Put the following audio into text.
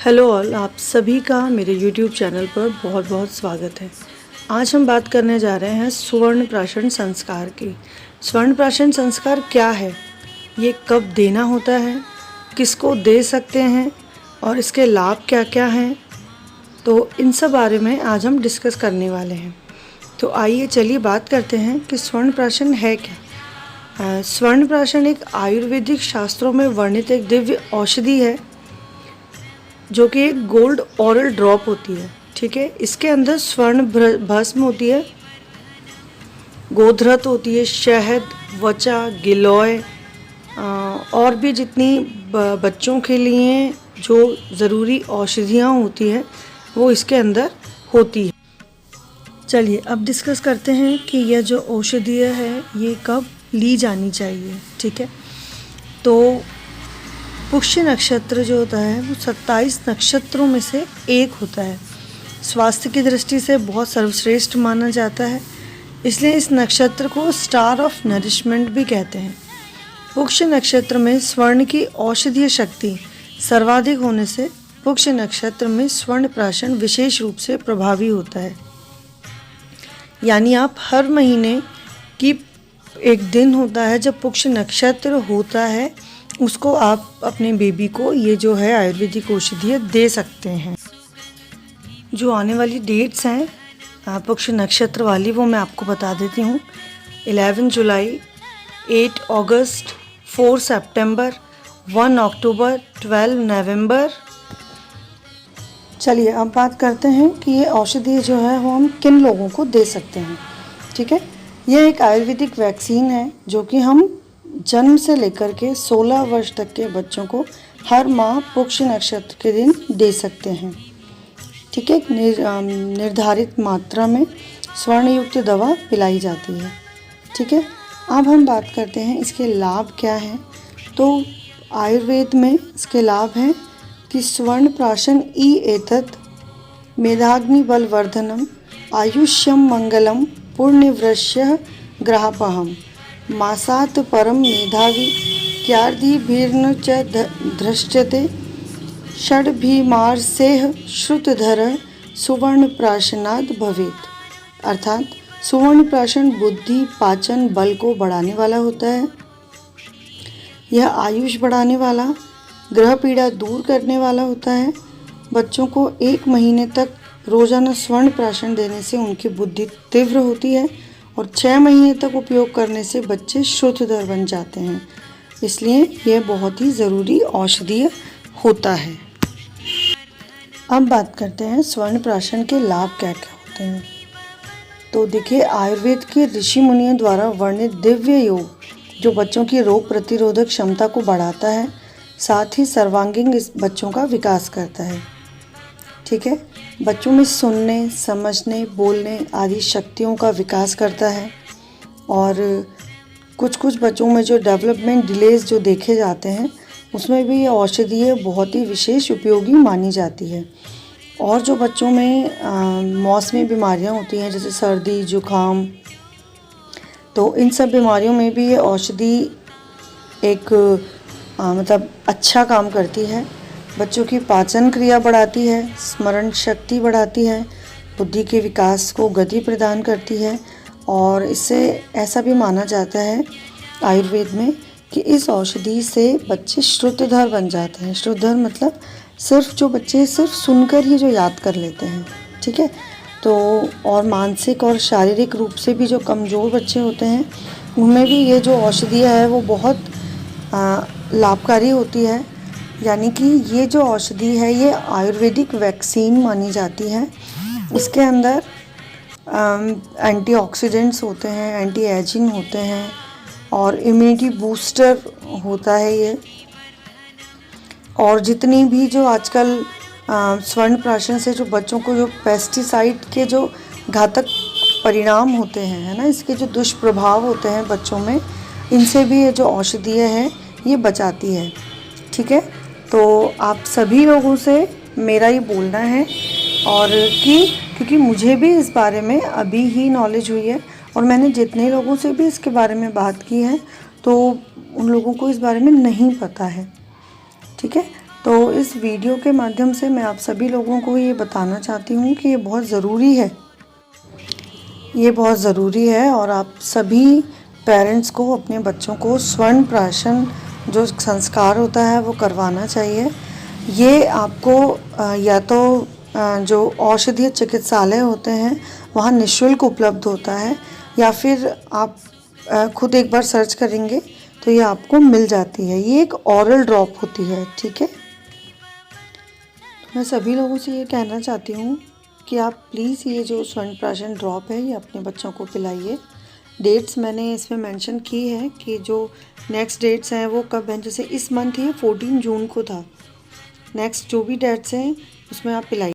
Hello all, आप सभी का मेरे YouTube चैनल पर बहुत बहुत स्वागत है। आज हम बात करने जा रहे हैं स्वर्ण प्राशन संस्कार की। स्वर्ण प्राशन संस्कार क्या है, ये कब देना होता है, किसको दे सकते हैं और इसके लाभ क्या क्या हैं, तो इन सब बारे में आज हम डिस्कस करने वाले हैं। तो आइए चलिए बात करते हैं कि स्वर्ण प्राशन है क्या। स्वर्ण प्राशन एक आयुर्वेदिक शास्त्रों में वर्णित एक दिव्य औषधि है जो कि एक गोल्ड ऑरल ड्रॉप होती है। ठीक है, इसके अंदर स्वर्ण भस्म होती है, गोधरत होती है, शहद, वचा, गिलोय और भी जितनी बच्चों के लिए जो ज़रूरी औषधियाँ होती हैं वो इसके अंदर होती है। चलिए अब डिस्कस करते हैं कि यह जो औषधि है ये कब ली जानी चाहिए। ठीक है, तो पुष्य नक्षत्र जो होता है वो 27 नक्षत्रों में से एक होता है। स्वास्थ्य की दृष्टि से बहुत सर्वश्रेष्ठ माना जाता है, इसलिए इस नक्षत्र को स्टार ऑफ नरिशमेंट भी कहते हैं। पुष्य नक्षत्र में स्वर्ण की औषधीय शक्ति सर्वाधिक होने से पुष्य नक्षत्र में स्वर्ण प्राशन विशेष रूप से प्रभावी होता है। यानी आप हर महीने की एक दिन होता है जब पुष्य नक्षत्र होता है, उसको आप अपने बेबी को ये जो है आयुर्वेदिक औषधि दे सकते हैं। जो आने वाली डेट्स हैं पुष्य नक्षत्र वाली वो मैं आपको बता देती हूँ। 11 जुलाई, 8 अगस्त, 4 सितंबर, 1 अक्टूबर, 12 नवंबर। चलिए अब बात करते हैं कि ये औषधि जो है वो हम किन लोगों को दे सकते हैं। ठीक है, यह एक आयुर्वेदिक वैक्सीन है जो कि हम जन्म से लेकर के 16 वर्ष तक के बच्चों को हर माह पुष्य नक्षत्र के दिन दे सकते हैं। ठीक है, निर्धारित मात्रा में स्वर्णयुक्त दवा पिलाई जाती है। ठीक है, अब हम बात करते हैं इसके लाभ क्या हैं। तो आयुर्वेद में इसके लाभ हैं कि स्वर्ण प्राशन ई एतत् मेधाग्नि बलवर्धनम आयुष्यम मंगलम पुण्यवृश्य ग्रहापहम मासात् परम मेधावी क्यार्दिभिर्न च धृष्यते षड्भिमार्सेह श्रुतधर सुवर्ण प्राशनाद भवेत्। अर्थात सुवर्ण प्राशन बुद्धि पाचन बल को बढ़ाने वाला होता है। यह आयुष बढ़ाने वाला, ग्रह पीड़ा दूर करने वाला होता है। बच्चों को 1 महीने तक रोजाना स्वर्ण प्राशन देने से उनकी बुद्धि तीव्र होती है और 6 महीने तक उपयोग करने से बच्चे श्रुतधर बन जाते हैं। इसलिए यह बहुत ही ज़रूरी औषधीय होता है। अब बात करते हैं स्वर्ण प्राशन के लाभ क्या क्या होते हैं। तो देखिए, आयुर्वेद के ऋषि मुनियों द्वारा वर्णित दिव्य योग जो बच्चों की रोग प्रतिरोधक क्षमता को बढ़ाता है, साथ ही सर्वांगीण इस बच्चों का विकास करता है। ठीक है, बच्चों में सुनने, समझने, बोलने आदि शक्तियों का विकास करता है और कुछ बच्चों में जो डेवलपमेंट डिलेज जो देखे जाते हैं उसमें भी ये औषधि बहुत ही विशेष उपयोगी मानी जाती है। और जो बच्चों में मौसमी बीमारियां होती हैं जैसे सर्दी, जुकाम, तो इन सब बीमारियों में भी ये औषधि एक मतलब अच्छा काम करती है। बच्चों की पाचन क्रिया बढ़ाती है, स्मरण शक्ति बढ़ाती है, बुद्धि के विकास को गति प्रदान करती है और इससे ऐसा भी माना जाता है आयुर्वेद में कि इस औषधि से बच्चे श्रुतधर बन जाते हैं। श्रुतधर मतलब सिर्फ जो बच्चे सिर्फ सुनकर ही जो याद कर लेते हैं। ठीक है, तो और मानसिक और शारीरिक रूप से भी जो कमज़ोर बच्चे होते हैं उनमें भी ये जो औषधि है वो बहुत लाभकारी होती है। यानी कि ये जो औषधि है ये आयुर्वेदिक वैक्सीन मानी जाती है। इसके अंदर एंटीऑक्सीडेंट्स होते हैं, एंटी एजिंग होते हैं और इम्यूनिटी बूस्टर होता है ये। और जितनी भी जो आजकल स्वर्ण प्राशन से जो बच्चों को जो पेस्टिसाइड के जो घातक परिणाम होते हैं, है ना, इसके जो दुष्प्रभाव होते हैं बच्चों में, इनसे भी ये जो औषधि है ये बचाती है। ठीक है, तो आप सभी लोगों से मेरा ये बोलना है और क्योंकि मुझे भी इस बारे में अभी ही नॉलेज हुई है और मैंने जितने लोगों से भी इसके बारे में बात की है तो उन लोगों को इस बारे में नहीं पता है। ठीक है, तो इस वीडियो के माध्यम से मैं आप सभी लोगों को ये बताना चाहती हूँ कि ये बहुत ज़रूरी है, ये बहुत ज़रूरी है और आप सभी पेरेंट्स को अपने बच्चों को स्वर्ण प्राशन जो संस्कार होता है वो करवाना चाहिए। ये आपको या तो जो औषधीय चिकित्सालय होते हैं वहाँ निःशुल्क उपलब्ध होता है, या फिर आप खुद एक बार सर्च करेंगे तो ये आपको मिल जाती है। ये एक ओरल ड्रॉप होती है, ठीक है। मैं सभी लोगों से ये कहना चाहती हूँ कि आप प्लीज़ ये जो स्वर्ण प्राशन ड्रॉप है ये अपने बच्चों को पिलाइए। डेट्स मैंने इसमें मेंशन की है कि जो नेक्स्ट डेट्स हैं वो कब हैं। जैसे इस मंथ ये 14 जून को था। नेक्स्ट जो भी डेट्स हैं उसमें आप पिलाइए।